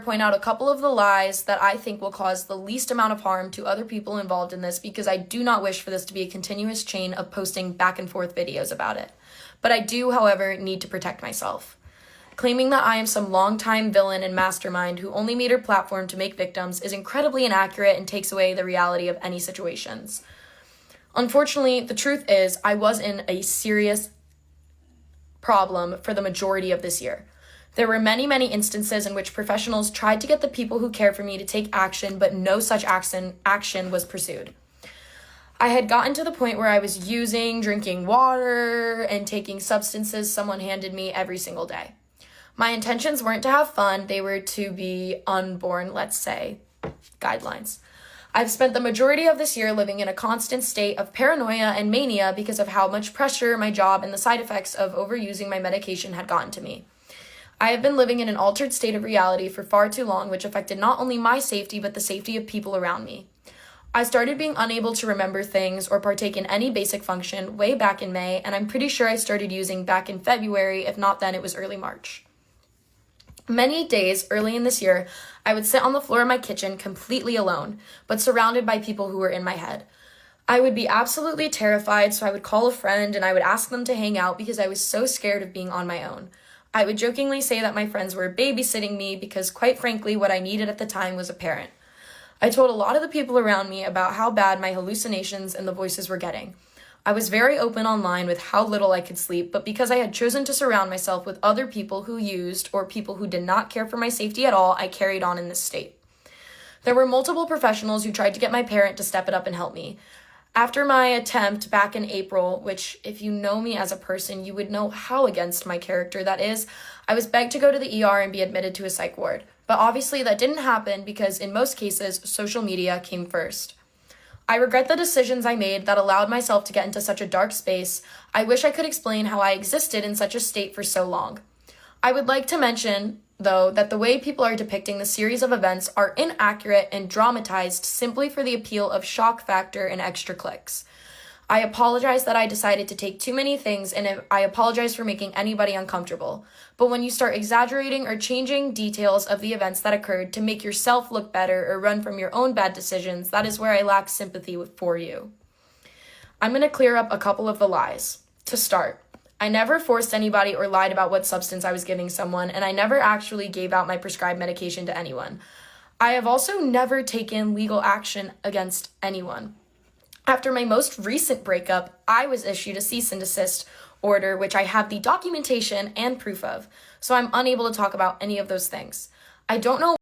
point out a couple of the lies that I think will cause the least amount of harm to other people involved in this, because I do not wish for this to be a continuous chain of posting back and forth videos about it. But I do, however, need to protect myself. Claiming that I am some longtime villain and mastermind who only made her platform to make victims is incredibly inaccurate and takes away the reality of any situations. Unfortunately, the truth is I was in a serious problem for the majority of this year. There were many instances in which professionals tried to get the people who cared for me to take action, but no such action was pursued. I had gotten to the point where I was drinking water, and taking substances someone handed me every single day. My intentions weren't to have fun, they were to be unborn, let's say, guidelines. I've spent the majority of this year living in a constant state of paranoia and mania because of how much pressure my job and the side effects of overusing my medication had gotten to me. I have been living in an altered state of reality for far too long, which affected not only my safety, but the safety of people around me. I started being unable to remember things or partake in any basic function way back in May, and I'm pretty sure I started using back in February, if not then it was early March. Many days early in this year, I would sit on the floor of my kitchen completely alone, but surrounded by people who were in my head. I would be absolutely terrified, so I would call a friend and I would ask them to hang out because I was so scared of being on my own. I would jokingly say that my friends were babysitting me because, quite frankly, what I needed at the time was a parent. I told a lot of the people around me about how bad my hallucinations and the voices were getting. I was very open online with how little I could sleep, but because I had chosen to surround myself with other people who used or people who did not care for my safety at all, I carried on in this state. There were multiple professionals who tried to get my parent to step it up and help me. After my attempt back in April, which if you know me as a person, you would know how against my character that is, I was begged to go to the ER and be admitted to a psych ward. But obviously that didn't happen because in most cases, social media came first. I regret the decisions I made that allowed myself to get into such a dark space. I wish I could explain how I existed in such a state for so long. I would like to mention, though, that the way people are depicting the series of events are inaccurate and dramatized simply for the appeal of shock factor and extra clicks. I apologize that I decided to take too many things, and I apologize for making anybody uncomfortable. But when you start exaggerating or changing details of the events that occurred to make yourself look better or run from your own bad decisions, that is where I lack sympathy for you. I'm going to clear up a couple of the lies. To start, I never forced anybody or lied about what substance I was giving someone, and I never actually gave out my prescribed medication to anyone. I have also never taken legal action against anyone. After my most recent breakup, I was issued a cease and desist order, which I have the documentation and proof of, so I'm unable to talk about any of those things. I don't know